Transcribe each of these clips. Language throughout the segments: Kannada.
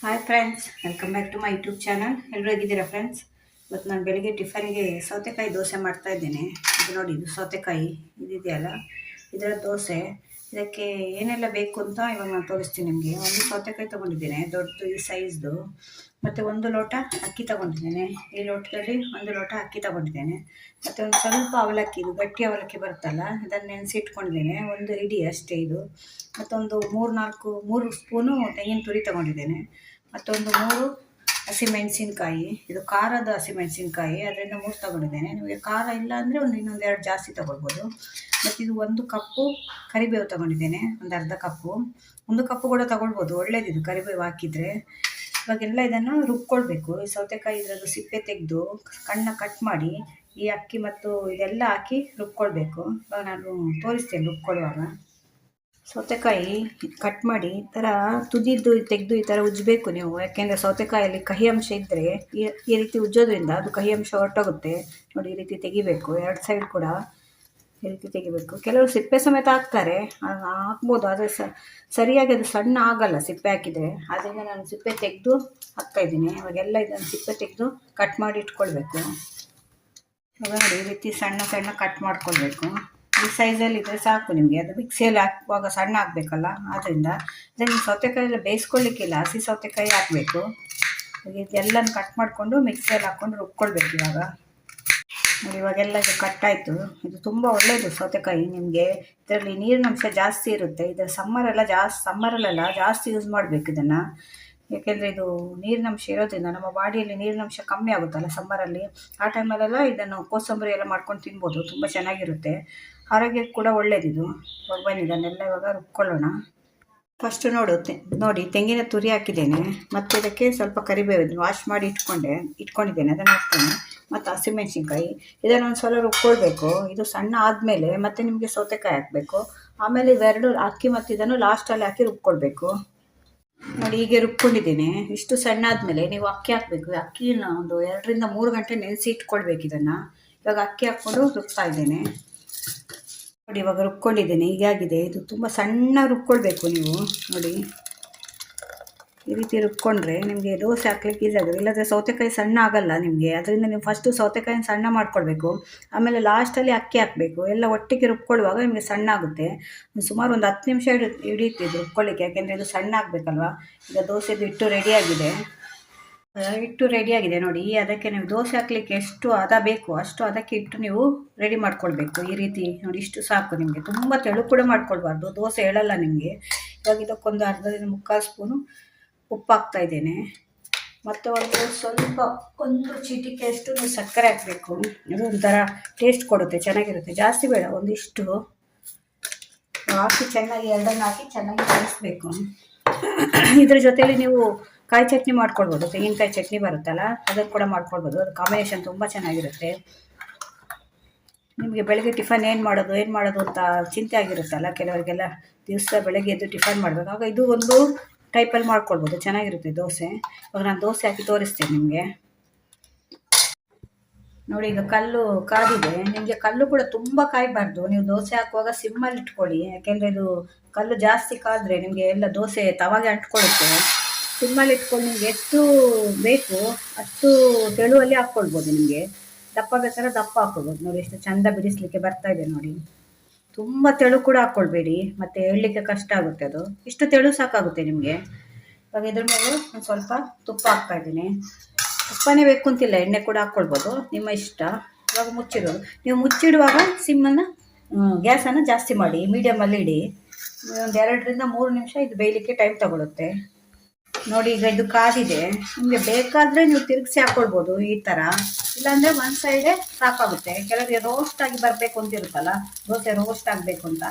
Hi friends, welcome back to my YouTube channel. ಎಲ್ಲರೂ ಹೇಗಿದ್ದೀರಾ ಫ್ರೆಂಡ್ಸ್? ಇವತ್ತು ನಾನು ಬೆಳಿಗ್ಗೆ ಟಿಫನ್ಗೆ ಸೌತೆಕಾಯಿ ದೋಸೆ ಮಾಡ್ತಾ ಇದ್ದೇನೆ. ಇದು ನೋಡಿ, ಇದು ಸೌತೆಕಾಯಿ ಇದಿದೆಯಲ್ಲ, ಇದರ ದೋಸೆ. ಇದಕ್ಕೆ ಏನೆಲ್ಲ ಬೇಕು ಅಂತ ಇವಾಗ ನಾನು ತೋರಿಸ್ತೀನಿ ನಿಮಗೆ. ಒಂದು ಸೌತೆಕಾಯಿ ತೊಗೊಂಡಿದ್ದೇನೆ, ದೊಡ್ಡದು ಈ ಸೈಜ್ದು. ಮತ್ತು ಒಂದು ಲೋಟ ಅಕ್ಕಿ ತೊಗೊಂಡಿದ್ದೇನೆ. ಈ ಲೋಟದಲ್ಲಿ ಒಂದು ಲೋಟ ಅಕ್ಕಿ ತೊಗೊಂಡಿದ್ದೇನೆ. ಮತ್ತು ಒಂದು ಸ್ವಲ್ಪ ಅವಲಕ್ಕಿ, ಇದು ಗಟ್ಟಿ ಅವಲಕ್ಕಿ ಬರುತ್ತಲ್ಲ, ಇದನ್ನು ನೆನೆಸಿಟ್ಕೊಂಡಿದ್ದೇನೆ. ಒಂದು ಹಿಡಿ ಅಷ್ಟೇ ಇದು. ಮತ್ತೊಂದು ಮೂರು ಸ್ಪೂನು ತೆಂಗಿನ ತುರಿ ತೊಗೊಂಡಿದ್ದೇನೆ. ಮತ್ತೊಂದು 3 ಹಸಿಮೆಣಸಿನ್ಕಾಯಿ, ಇದು ಖಾರದ ಹಸಿಮೆಣಸಿನ್ಕಾಯಿ, ಅದರಿಂದ 3 ತೊಗೊಂಡಿದ್ದೇನೆ. ನಿಮಗೆ ಖಾರ ಇಲ್ಲ ಅಂದರೆ ಇನ್ನೊಂದು 2 ಜಾಸ್ತಿ ತೊಗೊಳ್ಬೋದು. ಮತ್ತು ಇದು 1 ಕಪ್ಪು ಕರಿಬೇವು ತೊಗೊಂಡಿದ್ದೇನೆ, ಒಂದು ಅರ್ಧ ಕಪ್ಪು. 1 ಕಪ್ಪು ಕೂಡ ತೊಗೊಳ್ಬೋದು, ಒಳ್ಳೇದಿದು ಕರಿಬೇವು ಹಾಕಿದರೆ. ಇವಾಗೆಲ್ಲ ಇದನ್ನು ರುಬ್ಕೊಳ್ಬೇಕು. ಈ ಸೌತೆಕಾಯಿ ಇದರದ್ದು ಸಿಪ್ಪೆ ತೆಗೆದು ಕಣ್ಣ ಕಟ್ ಮಾಡಿ ಈ ಅಕ್ಕಿ ಮತ್ತು ಇದೆಲ್ಲ ಹಾಕಿ ರುಬ್ಕೊಳ್ಬೇಕು. ಇವಾಗ ನಾನು ತೋರಿಸ್ತೇನೆ ರುಬ್ಕೊಳ್ಳುವಾಗ. ಸೌತೆಕಾಯಿ ಕಟ್ ಮಾಡಿ ಈ ಥರ ತುದಿದ್ದು ತೆಗೆದು ಈ ಥರ ಉಜ್ಜಬೇಕು ನೀವು. ಯಾಕೆಂದರೆ ಸೌತೆಕಾಯಲ್ಲಿ ಕಹಿ ಅಂಶ ಇದ್ದರೆ ಈ ರೀತಿ ಉಜ್ಜೋದ್ರಿಂದ ಅದು ಕಹಿ ಅಂಶ ಹೊರಟೋಗುತ್ತೆ. ನೋಡಿ, ಈ ರೀತಿ ತೆಗಿಬೇಕು, 2 ಸೈಡ್ ಕೂಡ ಈ ರೀತಿ ತೆಗಿಬೇಕು. ಕೆಲವರು ಸಿಪ್ಪೆ ಸಮೇತ ಹಾಕ್ತಾರೆ, ಹಾಕ್ಬೋದು, ಆದರೆ ಸರಿಯಾಗಿ ಅದು ಸಣ್ಣ ಆಗಲ್ಲ ಸಿಪ್ಪೆ ಹಾಕಿದರೆ. ಆದ್ದರಿಂದ ನಾನು ಸಿಪ್ಪೆ ತೆಗೆದು ಹಾಕ್ತಾಯಿದ್ದೀನಿ. ಇವಾಗೆಲ್ಲ ಇದನ್ನು ಸಿಪ್ಪೆ ತೆಗೆದು ಕಟ್ ಮಾಡಿ ಇಟ್ಕೊಳ್ಬೇಕು. ಇವಾಗ ನೋಡಿ, ಈ ರೀತಿ ಸಣ್ಣ ಸಣ್ಣ ಕಟ್ ಮಾಡ್ಕೊಳ್ಬೇಕು. ಈ ಸೈಜಲ್ಲಿ ಇದ್ದರೆ ಸಾಕು ನಿಮಗೆ. ಅದು ಮಿಕ್ಸಿಯಲ್ಲಿ ಹಾಕುವಾಗ ಸಣ್ಣ ಆಗಬೇಕಲ್ಲ, ಆದ್ದರಿಂದ ಇದನ್ನು ಸೌತೆಕಾಯಿ ಬೇಯಿಸ್ಕೊಳ್ಳಿಕ್ಕಿಲ್ಲ, ಹಸಿ ಸೌತೆಕಾಯಿ ಹಾಕಬೇಕು. ಇದೆಲ್ಲನೂ ಕಟ್ ಮಾಡಿಕೊಂಡು ಮಿಕ್ಸಿಯಲ್ಲಿ ಹಾಕ್ಕೊಂಡು ರುಬ್ಕೊಳ್ಬೇಕು. ಇವಾಗ ನೋಡಿ, ಇವಾಗೆಲ್ಲ ಇದು ಕಟ್ಟಾಯಿತು. ಇದು ತುಂಬ ಒಳ್ಳೆಯದು ಸೌತೆಕಾಯಿ ನಿಮಗೆ. ಇದರಲ್ಲಿ ನೀರಿನಂಶ ಜಾಸ್ತಿ ಇರುತ್ತೆ. ಇದು ಸಮ್ಮರಲ್ಲೆಲ್ಲ ಜಾಸ್ತಿ ಯೂಸ್ ಮಾಡಬೇಕು ಇದನ್ನು. ಏಕೆಂದರೆ ಇದು ನೀರಿನಂಶ ಇರೋದ್ರಿಂದ ನಮ್ಮ ಬಾಡಿಯಲ್ಲಿ ನೀರಿನಂಶ ಕಮ್ಮಿ ಆಗುತ್ತಲ್ಲ ಸಮ್ಮರಲ್ಲಿ. ಆ ಟೈಮಲ್ಲೆಲ್ಲ ಇದನ್ನು ಕೋಸಂಬರಿ ಎಲ್ಲ ಮಾಡ್ಕೊಂಡು ತಿನ್ಬೋದು, ತುಂಬ ಚೆನ್ನಾಗಿರುತ್ತೆ. ಆರೋಗ್ಯಕ್ಕೆ ಕೂಡ ಒಳ್ಳೆಯದಿದು. ಬನ್ನಿ ಇದನ್ನೆಲ್ಲ ಇವಾಗ ರುಬ್ಕೊಳ್ಳೋಣ. ಫಸ್ಟು ನೋಡಿ ತೆಂಗಿನ ತುರಿ ಹಾಕಿದ್ದೇನೆ. ಮತ್ತು ಇದಕ್ಕೆ ಸ್ವಲ್ಪ ಕರಿಬೇವು ವಾಶ್ ಮಾಡಿ ಇಟ್ಕೊಂಡಿದ್ದೇನೆ, ಅದನ್ನು ಹಾಕ್ತೇನೆ. ಮತ್ತು ಹಸಿಮೆಣ್ಸಿನ್ಕಾಯಿ, ಇದನ್ನು ಒಂದು ಸಲ ರುಬ್ಕೊಳ್ಬೇಕು. ಇದು ಸಣ್ಣ ಆದಮೇಲೆ ಮತ್ತೆ ನಿಮಗೆ ಸೌತೆಕಾಯಿ ಹಾಕಬೇಕು. ಆಮೇಲೆ ಇವೆರಡು ಅಕ್ಕಿ ಮತ್ತು ಇದನ್ನು ಲಾಸ್ಟಲ್ಲಿ ಹಾಕಿ ರುಬ್ಕೊಳ್ಬೇಕು. ನೋಡಿ, ಹೀಗೆ ರುಬ್ಕೊಂಡಿದ್ದೇನೆ. ಇಷ್ಟು ಸಣ್ಣ ಆದಮೇಲೆ ನೀವು ಅಕ್ಕಿ ಹಾಕಬೇಕು. ಅಕ್ಕಿನ ಒಂದು 2 ರಿಂದ 3 ಗಂಟೆ ನೆನೆಸಿ ಇಟ್ಕೊಳ್ಬೇಕು ಇದನ್ನು. ಇವಾಗ ಅಕ್ಕಿ ಹಾಕ್ಕೊಂಡು ರುಬ್ತಾ ಇದ್ದೇನೆ. ನೋಡಿ, ಇವಾಗ ರುಬ್ಕೊಂಡಿದ್ದೇನೆ, ಹೀಗಾಗಿದೆ. ಇದು ತುಂಬ ಸಣ್ಣ ರುಬ್ಕೊಳ್ಬೇಕು ನೀವು. ನೋಡಿ, ಈ ರೀತಿ ರುಬ್ಕೊಂಡ್ರೆ ನಿಮಗೆ ದೋಸೆ ಹಾಕ್ಲಿಕ್ಕೆ ಈಸಿ ಆಗೋದು. ಇಲ್ಲಾಂದರೆ ಸೌತೆಕಾಯಿ ಸಣ್ಣ ಆಗಲ್ಲ ನಿಮಗೆ. ಅದರಿಂದ ನೀವು ಫಸ್ಟು ಸೌತೆಕಾಯಿನ ಸಣ್ಣ ಮಾಡ್ಕೊಳ್ಬೇಕು, ಆಮೇಲೆ ಲಾಸ್ಟಲ್ಲಿ ಅಕ್ಕಿ ಹಾಕಬೇಕು. ಎಲ್ಲ ಒಟ್ಟಿಗೆ ರುಬ್ಕೊಳ್ಳುವಾಗ ನಿಮಗೆ ಸಣ್ಣ ಆಗುತ್ತೆ. ಸುಮಾರು ಒಂದು 10 ನಿಮಿಷ ಹಿಡಿಯುತ್ತೆ ಇದು ರುಬ್ಕೊಳ್ಳಿಕ್ಕೆ, ಯಾಕೆಂದರೆ ಇದು ಸಣ್ಣ ಆಗಬೇಕಲ್ವ. ಈಗ ದೋಸೆದು ಹಿಟ್ಟು ರೆಡಿಯಾಗಿದೆ ನೋಡಿ. ಅದಕ್ಕೆ ನೀವು ದೋಸೆ ಹಾಕ್ಲಿಕ್ಕೆ ಎಷ್ಟು ಹದ ಬೇಕು ಅಷ್ಟು ಅದಕ್ಕೆ ಇಟ್ಟು ನೀವು ರೆಡಿ ಮಾಡ್ಕೊಳ್ಬೇಕು. ಈ ರೀತಿ ನೋಡಿ, ಇಷ್ಟು ಸಾಕು ನಿಮಗೆ. ತುಂಬ ತೆಳು ಕೂಡ ಮಾಡ್ಕೊಳ್ಬಾರ್ದು, ದೋಸೆ ಹೇಳಲ್ಲ ನಿಮಗೆ. ಇವಾಗ ಇದಕ್ಕೊಂದು 1/2 ಸ್ಪೂನು ಉಪ್ಪು ಹಾಕ್ತಾ ಇದ್ದೇನೆ. ಮತ್ತು ಒಂದು ಚಿಟಿಕೆಯಷ್ಟು ನೀವು ಸಕ್ಕರೆ ಹಾಕಬೇಕು. ಅದು ಒಂಥರ ಟೇಸ್ಟ್ ಕೊಡುತ್ತೆ, ಚೆನ್ನಾಗಿರುತ್ತೆ. ಜಾಸ್ತಿ ಬೇಡ, ಒಂದಿಷ್ಟು ಹಾಕಿ ಚೆನ್ನಾಗಿ ಎರಡನ್ನು ಹಾಕಿ ಚೆನ್ನಾಗಿ ಕಲಿಸ್ಬೇಕು. ಇದ್ರ ಜೊತೆಯಲ್ಲಿ ನೀವು ಕಾಯಿ ಚಟ್ನಿ ಮಾಡ್ಕೊಳ್ಬೋದು. ತೆಂಗಿನಕಾಯಿ ಚಟ್ನಿ ಬರುತ್ತಲ್ಲ, ಅದನ್ನು ಕೂಡ ಮಾಡ್ಕೊಳ್ಬೋದು. ಅದು ಕಾಂಬಿನೇಷನ್ ತುಂಬ ಚೆನ್ನಾಗಿರುತ್ತೆ. ನಿಮಗೆ ಬೆಳಗ್ಗೆ ಟಿಫನ್ ಏನು ಮಾಡೋದು ಅಂತ ಚಿಂತೆ ಆಗಿರುತ್ತಲ್ಲ ಕೆಲವರಿಗೆಲ್ಲ. ದಿವಸ ಬೆಳಗ್ಗೆ ಎದ್ದು ಟಿಫನ್ ಮಾಡಬೇಕು, ಆಗ ಇದು ಒಂದು ಟೈಪಲ್ಲಿ ಮಾಡ್ಕೊಳ್ಬೋದು, ಚೆನ್ನಾಗಿರುತ್ತೆ ದೋಸೆ. ಇವಾಗ ನಾನು ದೋಸೆ ಹಾಕಿ ತೋರಿಸ್ತೇನೆ ನಿಮಗೆ. ನೋಡಿ, ಈಗ ಕಲ್ಲು ಕಾದಿದೆ. ನಿಮಗೆ ಕಲ್ಲು ಕೂಡ ತುಂಬ ಕಾಯಬಾರ್ದು. ನೀವು ದೋಸೆ ಹಾಕುವಾಗ ಸಿಮ್ಮಲ್ಲಿ ಇಟ್ಕೊಳ್ಳಿ, ಯಾಕೆಂದರೆ ಇದು ಕಲ್ಲು ಜಾಸ್ತಿ ಕಾದರೆ ನಿಮಗೆ ಎಲ್ಲ ದೋಸೆ ತವಾಗೆ ಅಂಟ್ಕೊಳ್ಳುತ್ತೆ. ಸಿಮ್ಮಲ್ಲಿ ಇಟ್ಕೊಂಡು ನಿಮಗೆ ಎಷ್ಟು ಬೇಕು ಅಷ್ಟು ತೆಳುವಲ್ಲಿ ಹಾಕ್ಕೊಳ್ಬೋದು. ನಿಮಗೆ ದಪ್ಪ ಬೇಕಾದ್ರೆ ದಪ್ಪ ಹಾಕ್ಕೊಳ್ಬೋದು. ನೋಡಿ, ಎಷ್ಟು ಚೆಂದ ಬಿಡಿಸ್ಲಿಕ್ಕೆ ಬರ್ತಾ ಇದೆ ನೋಡಿ. ತುಂಬ ತೆಳು ಕೂಡ ಹಾಕ್ಕೊಳ್ಬೇಡಿ, ಮತ್ತು ಹೇಳಲಿಕ್ಕೆ ಕಷ್ಟ ಆಗುತ್ತೆ. ಅದು ಇಷ್ಟು ತೆಳು ಸಾಕಾಗುತ್ತೆ ನಿಮಗೆ. ಇವಾಗ ಇದ್ರ ಮೇಲೆ ಒಂದು ಸ್ವಲ್ಪ ತುಪ್ಪ ಹಾಕ್ತಾ ಇದ್ದೀನಿ. ತುಪ್ಪನೇ ಬೇಕು ಅಂತಿಲ್ಲ, ಎಣ್ಣೆ ಕೂಡ ಹಾಕ್ಕೊಳ್ಬೋದು, ನಿಮ್ಮ ಇಷ್ಟ. ಇವಾಗ ಮುಚ್ಚಿಡೋದು. ನೀವು ಮುಚ್ಚಿಡುವಾಗ ಸಿಮ್ಮನ್ನು ಗ್ಯಾಸನ್ನು ಜಾಸ್ತಿ ಮಾಡಿ, ಮೀಡಿಯಮಲ್ಲಿ ಇಡಿ. ಒಂದು 2 ರಿಂದ 3 ನಿಮಿಷ ಇದು ಬೇಯಲಿಕ್ಕೆ ಟೈಮ್ ತಗೊಳುತ್ತೆ. ನೋಡಿ, ಈಗ ಇದು ಕಾದಿದೆ. ನಿಮಗೆ ಬೇಕಾದರೆ ನೀವು ತಿರುಗಿಸಿ ಹಾಕ್ಕೊಳ್ಬೋದು ಈ ಥರ, ಇಲ್ಲಾಂದರೆ ಒಂದು ಸೈಡೇ ಸಾಕಾಗುತ್ತೆ. ಕೆಲವರಿಗೆ ರೋಸ್ಟ್ ಆಗಿ ಬರಬೇಕು ಅಂತಿರುತ್ತಲ್ಲ, ದೋಸೆ ರೋಸ್ಟ್ ಆಗಬೇಕು ಅಂತ,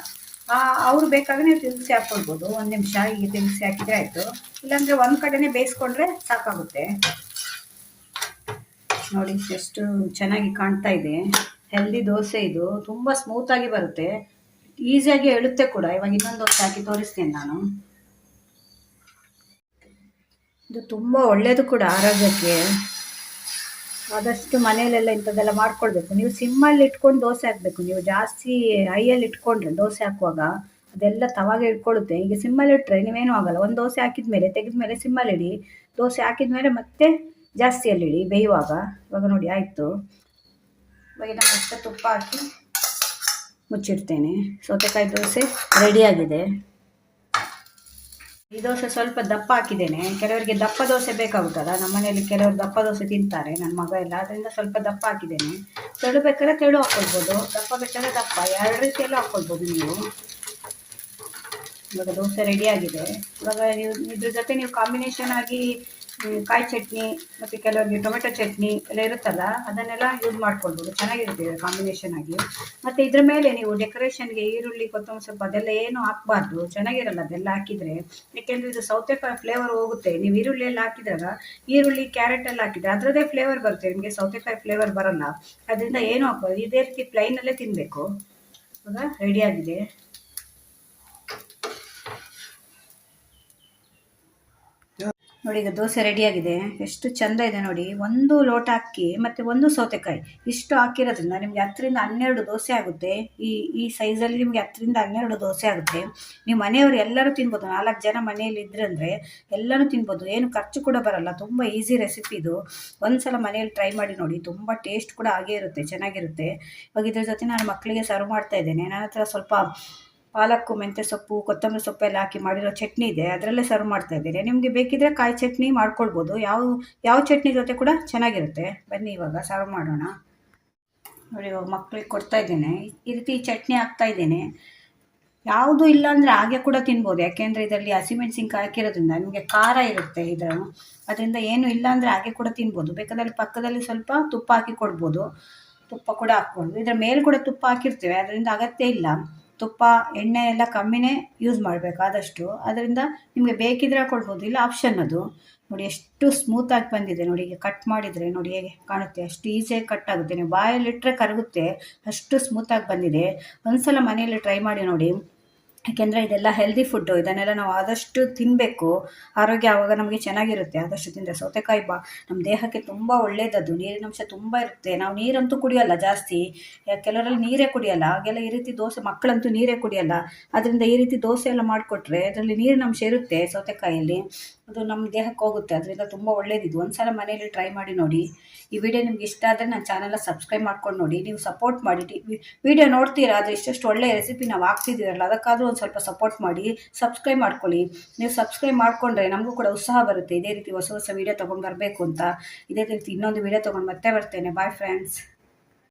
ಅವರು ಬೇಕಾದರೆ ನೀವು ತಿರುಗಿಸಿ ಹಾಕ್ಕೊಳ್ಬೋದು. 1 ನಿಮಿಷ ಹೀಗೆ ತಿರುಗಿಸಿ ಹಾಕಿದರೆ ಆಯಿತು. ಇಲ್ಲಾಂದರೆ ಒಂದು ಕಡೆನೇ ಬೇಯಿಸ್ಕೊಂಡ್ರೆ ಸಾಕಾಗುತ್ತೆ. ನೋಡಿ, ಎಷ್ಟು ಚೆನ್ನಾಗಿ ಕಾಣ್ತಾ ಇದೆ. ಹೆಲ್ದಿ ದೋಸೆ ಇದು, ತುಂಬ ಸ್ಮೂತಾಗಿ ಬರುತ್ತೆ, ಈಸಿಯಾಗಿ ಎಳುತ್ತೆ ಕೂಡ. ಇವಾಗ ಇನ್ನೊಂದು ದೋಸೆ ಹಾಕಿ ತೋರಿಸ್ತೇನೆ ನಾನು. ಇದು ತುಂಬ ಒಳ್ಳೆಯದು ಕೂಡ ಆರೋಗ್ಯಕ್ಕೆ. ಆದಷ್ಟು ಮನೆಯಲ್ಲೆಲ್ಲ ಇಂಥದ್ದೆಲ್ಲ ಮಾಡ್ಕೊಳ್ಬೇಕು. ನೀವು ಸಿಮ್ಮಲ್ಲಿ ಇಟ್ಕೊಂಡು ದೋಸೆ ಹಾಕಬೇಕು. ನೀವು ಜಾಸ್ತಿ ಹೈಯಲ್ಲಿ ಇಟ್ಕೊಂಡ್ರೆ ದೋಸೆ ಹಾಕುವಾಗ ಅದೆಲ್ಲ ತವಾಗೆ ಇಟ್ಕೊಳ್ಳುತ್ತೆ. ಈಗ ಸಿಮ್ಮಲ್ಲಿ ಇಟ್ಟರೆ ನೀವೇನೂ ಆಗಲ್ಲ. ಒಂದು ದೋಸೆ ಹಾಕಿದ್ಮೇಲೆ ತೆಗೆದ್ಮೇಲೆ ಸಿಮ್ಮಲ್ಲಿಡಿ. ದೋಸೆ ಹಾಕಿದ್ಮೇಲೆ ಮತ್ತೆ ಜಾಸ್ತಿಯಲ್ಲಿಡಿ ಬೇಯುವಾಗ. ಇವಾಗ ನೋಡಿ ಆಯಿತು. ಇವಾಗ ನಾನು ಮತ್ತೆ ತುಪ್ಪ ಹಾಕಿ ಮುಚ್ಚಿಡ್ತೇನೆ. ಸೌತೆಕಾಯಿ ದೋಸೆ ರೆಡಿಯಾಗಿದೆ. ಈ ದೋಸೆ ಸ್ವಲ್ಪ ದಪ್ಪ ಹಾಕಿದ್ದೇನೆ. ಕೆಲವರಿಗೆ ದಪ್ಪ ದೋಸೆ ಬೇಕಾಗುತ್ತಲ್ಲ, ನಮ್ಮ ಮನೆಯಲ್ಲಿ ಕೆಲವರು ದಪ್ಪ ದೋಸೆ ತಿಂತಾರೆ, ನನ್ನ ಮಗ ಎಲ್ಲ. ಅದರಿಂದ ಸ್ವಲ್ಪ ದಪ್ಪ ಹಾಕಿದ್ದೇನೆ. ತೆಳು ಬೇಕಾದ್ರೆ ತೆಳು ಹಾಕ್ಕೊಳ್ಬೋದು, ದಪ್ಪ ಬೇಕಾದ್ರೆ ದಪ್ಪ, ಎರಡು ರೀತಿಯಲ್ಲೂ ಹಾಕ್ಕೊಳ್ಬೋದು ನೀವು. ಇವಾಗ ದೋಸೆ ರೆಡಿಯಾಗಿದೆ. ಇವಾಗ ನೀವು ಇದ್ರ ಜೊತೆ ನೀವು ಕಾಂಬಿನೇಷನ್ ಆಗಿ ಕಾಯಿ ಚಟ್ನಿ ಮತ್ತು ಕೆಲವರಿಗೆ ಟೊಮೆಟೊ ಚಟ್ನಿ ಎಲ್ಲ ಇರುತ್ತಲ್ಲ, ಅದನ್ನೆಲ್ಲ ಯೂಸ್ ಮಾಡ್ಕೊಳ್ಬೋದು. ಚೆನ್ನಾಗಿರುತ್ತೆ ಕಾಂಬಿನೇಷನ್ ಆಗಿ. ಮತ್ತು ಇದ್ರ ಮೇಲೆ ನೀವು ಡೆಕೋರೇಷನ್ಗೆ ಈರುಳ್ಳಿ, ಕೊತ್ತಂಬರಿ ಸೊಪ್ಪು ಅದೆಲ್ಲ ಏನು ಹಾಕಬಾರ್ದು, ಚೆನ್ನಾಗಿರಲ್ಲ ಅದೆಲ್ಲ ಹಾಕಿದರೆ. ಏಕೆಂದರೆ ಇದು ಸೌತೆಕಾಯಿ ಫ್ಲೇವರ್ ಹೋಗುತ್ತೆ. ನೀವು ಈರುಳ್ಳಿ ಎಲ್ಲ ಹಾಕಿದಾಗ, ಈರುಳ್ಳಿ ಕ್ಯಾರೆಟ್ ಎಲ್ಲ ಹಾಕಿದರೆ ಅದರದ್ದೇ ಫ್ಲೇವರ್ ಬರುತ್ತೆ, ನಿಮಗೆ ಸೌತೆಕಾಯಿ ಫ್ಲೇವರ್ ಬರಲ್ಲ. ಅದರಿಂದ ಏನು ಹಾಕ್ಬಾರ್ದು, ಇದೇ ರೀತಿ ಪ್ಲೈನಲ್ಲೇ ತಿನ್ನಬೇಕು. ಇವಾಗ ರೆಡಿಯಾಗಿದೆ. ನೋಡಿ ಈಗ ದೋಸೆ ರೆಡಿಯಾಗಿದೆ. ಎಷ್ಟು ಚೆಂದ ಇದೆ ನೋಡಿ. ಒಂದು ಲೋಟ ಅಕ್ಕಿ ಮತ್ತು ಒಂದು ಸೌತೆಕಾಯಿ ಇಷ್ಟು ಹಾಕಿರೋದ್ರಿಂದ ನಿಮಗೆ 10ರಿಂದ 12 ದೋಸೆ ಆಗುತ್ತೆ. ಈ ಸೈಜಲ್ಲಿ ನಿಮಗೆ 10ರಿಂದ 12 ದೋಸೆ ಆಗುತ್ತೆ. ನೀವು ಮನೆಯವರು ಎಲ್ಲರೂ ತಿನ್ಬೋದು. 4 ಜನ ಮನೆಯಲ್ಲಿ ಇದ್ರಂದರೆ ಎಲ್ಲರೂ ತಿನ್ಬೋದು. ಏನು ಖರ್ಚು ಕೂಡ ಬರಲ್ಲ. ತುಂಬ ಈಸಿ ರೆಸಿಪಿ ಇದು. ಒಂದು ಸಲ ಮನೆಯಲ್ಲಿ ಟ್ರೈ ಮಾಡಿ ನೋಡಿ. ತುಂಬ ಟೇಸ್ಟ್ ಕೂಡ ಹಾಗೇ ಇರುತ್ತೆ, ಚೆನ್ನಾಗಿರುತ್ತೆ. ಇವಾಗ ಇದ್ರ ಜೊತೆ ನಾನು ಮಕ್ಕಳಿಗೆ ಸರ್ವ್ ಮಾಡ್ತಾ ಇದ್ದೇನೆ. ನನ್ನ ಹತ್ರ ಸ್ವಲ್ಪ ಪಾಲಕ್ಕು, ಮೆಂತ್ಯ ಸೊಪ್ಪು, ಕೊತ್ತಂಬರಿ ಸೊಪ್ಪೆಲ್ಲ ಹಾಕಿ ಮಾಡಿರೋ ಚಟ್ನಿ ಇದೆ, ಅದರಲ್ಲೇ ಸರ್ವ್ ಮಾಡ್ತಾ ಇದ್ದೇನೆ. ನಿಮಗೆ ಬೇಕಿದ್ರೆ ಕಾಯಿ ಚಟ್ನಿ ಮಾಡ್ಕೊಳ್ಬೋದು. ಯಾವ ಚಟ್ನಿ ಜೊತೆ ಕೂಡ ಚೆನ್ನಾಗಿರುತ್ತೆ. ಬನ್ನಿ ಇವಾಗ ಸರ್ವ್ ಮಾಡೋಣ. ನೋಡಿ ಇವಾಗ ಮಕ್ಕಳಿಗೆ ಕೊಡ್ತಾ ಇದ್ದೇನೆ. ಈ ರೀತಿ ಚಟ್ನಿ ಹಾಕ್ತಾ ಇದ್ದೇನೆ. ಯಾವುದು ಇಲ್ಲ ಅಂದರೆ ಹಾಗೆ ಕೂಡ ತಿನ್ಬೋದು. ಯಾಕೆಂದರೆ ಇದರಲ್ಲಿ ಹಸಿಮೆಣಸಿನ್ಕಾಯಿ ಹಾಕಿರೋದ್ರಿಂದ ನಿಮಗೆ ಖಾರ ಇರುತ್ತೆ ಅದರಿಂದ ಏನು ಇಲ್ಲ ಅಂದರೆ ಹಾಗೆ ಕೂಡ ತಿನ್ಬೋದು. ಬೇಕಾದಲ್ಲಿ ಪಕ್ಕದಲ್ಲಿ ಸ್ವಲ್ಪ ತುಪ್ಪ ಹಾಕಿ ಕೊಡ್ಬೋದು. ತುಪ್ಪ ಕೂಡ ಹಾಕ್ಬೋದು. ಇದರ ಮೇಲೆ ಕೂಡ ತುಪ್ಪ ಹಾಕಿರ್ತೇವೆ, ಅದರಿಂದ ಅಗತ್ಯ ಇಲ್ಲ. ತುಪ್ಪ ಎಣ್ಣೆ ಎಲ್ಲ ಕಮ್ಮಿನೇ ಯೂಸ್ ಮಾಡಬೇಕು ಆದಷ್ಟು. ಅದರಿಂದ ನಿಮಗೆ ಬೇಕಿದ್ರೆ ಹಾಕ್ಕೊಳ್ಬೋದು, ಇಲ್ಲ ಆಪ್ಷನ್ ಅದು. ನೋಡಿ ಎಷ್ಟು ಸ್ಮೂತಾಗಿ ಬಂದಿದೆ ನೋಡಿ. ಈಗ ಕಟ್ ಮಾಡಿದರೆ ನೋಡಿ ಹೇಗೆ ಕಾಣುತ್ತೆ, ಅಷ್ಟು ಈಸಿಯಾಗಿ ಕಟ್ ಆಗುತ್ತೆ. ನೀವು ಬಾಯಲ್ಲಿಟ್ಟರೆ ಕರಗುತ್ತೆ, ಅಷ್ಟು ಸ್ಮೂತಾಗಿ ಬಂದಿದೆ. ಒಂದು ಸಲ ಮನೆಯಲ್ಲಿ ಟ್ರೈ ಮಾಡಿ ನೋಡಿ. ಯಾಕೆಂದರೆ ಇದೆಲ್ಲ ಹೆಲ್ದಿ ಫುಡ್ಡು, ಇದನ್ನೆಲ್ಲ ನಾವು ಆದಷ್ಟು ತಿನ್ನಬೇಕು. ಆರೋಗ್ಯ ಆವಾಗ ನಮಗೆ ಚೆನ್ನಾಗಿರುತ್ತೆ ಆದಷ್ಟು ತಿಂದರೆ. ಸೌತೆಕಾಯಿ ನಮ್ಮ ದೇಹಕ್ಕೆ ತುಂಬ ಒಳ್ಳೆಯದದು. ನೀರಿನಂಶ ತುಂಬ ಇರುತ್ತೆ. ನಾವು ನೀರಂತೂ ಕುಡಿಯೋಲ್ಲ ಜಾಸ್ತಿ, ಕೆಲವರಲ್ಲಿ ನೀರೇ ಕುಡಿಯೋಲ್ಲ. ಹಾಗೆಲ್ಲ ಈ ರೀತಿ ದೋಸೆ, ಮಕ್ಕಳಂತೂ ನೀರೇ ಕುಡಿಯೋಲ್ಲ. ಅದರಿಂದ ಈ ರೀತಿ ದೋಸೆ ಎಲ್ಲ ಮಾಡಿಕೊಟ್ರೆ ಅದರಲ್ಲಿ ನೀರಿನಂಶ ಇರುತ್ತೆ ಸೌತೆಕಾಯಲ್ಲಿ, ಅದು ನಮ್ಮ ದೇಹಕ್ಕೆ ಹೋಗುತ್ತೆ. ಅದರಿಂದ ತುಂಬ ಒಳ್ಳೆಯದಿದು. ಒಂದು ಸಲ ಮನೆಯಲ್ಲಿ ಟ್ರೈ ಮಾಡಿ ನೋಡಿ. ಈ ವಿಡಿಯೋ ನಿಮ್ಗೆ ಇಷ್ಟ ಆದರೆ ನನ್ನ ಚಾನಲ್ನ ಸಬ್ಸ್ಕ್ರೈಬ್ ಮಾಡ್ಕೊಂಡು ನೋಡಿ. ನೀವು ಸಪೋರ್ಟ್ ಮಾಡಿ. ವಿಡಿಯೋ ನೋಡ್ತೀರಾ, ಆದರೆ ಇಷ್ಟಷ್ಟು ಒಳ್ಳೆಯ ರೆಸಿಪಿ ನಾವು ಹಾಕ್ತಿದ್ದೀರಲ್ಲ, ಅದಕ್ಕಾದರೂ ಒಂದು ಸ್ವಲ್ಪ ಸಪೋರ್ಟ್ ಮಾಡಿ, ಸಬ್ಸ್ಕ್ರೈಬ್ ಮಾಡ್ಕೊಳ್ಳಿ. ನೀವು ಸಬ್ಸ್ಕ್ರೈಬ್ ಮಾಡಿಕೊಂಡ್ರೆ ನಮಗೂ ಕೂಡ ಉತ್ಸಾಹ ಬರುತ್ತೆ ಇದೇ ರೀತಿ ಹೊಸ ಹೊಸ ವೀಡಿಯೋ ತೊಗೊಂಡು ಬರಬೇಕು ಅಂತ. ಇದೇ ರೀತಿ ಇನ್ನೊಂದು ವೀಡಿಯೋ ತೊಗೊಂಡು ಮತ್ತೆ ಬರ್ತೇನೆ. Bye friends.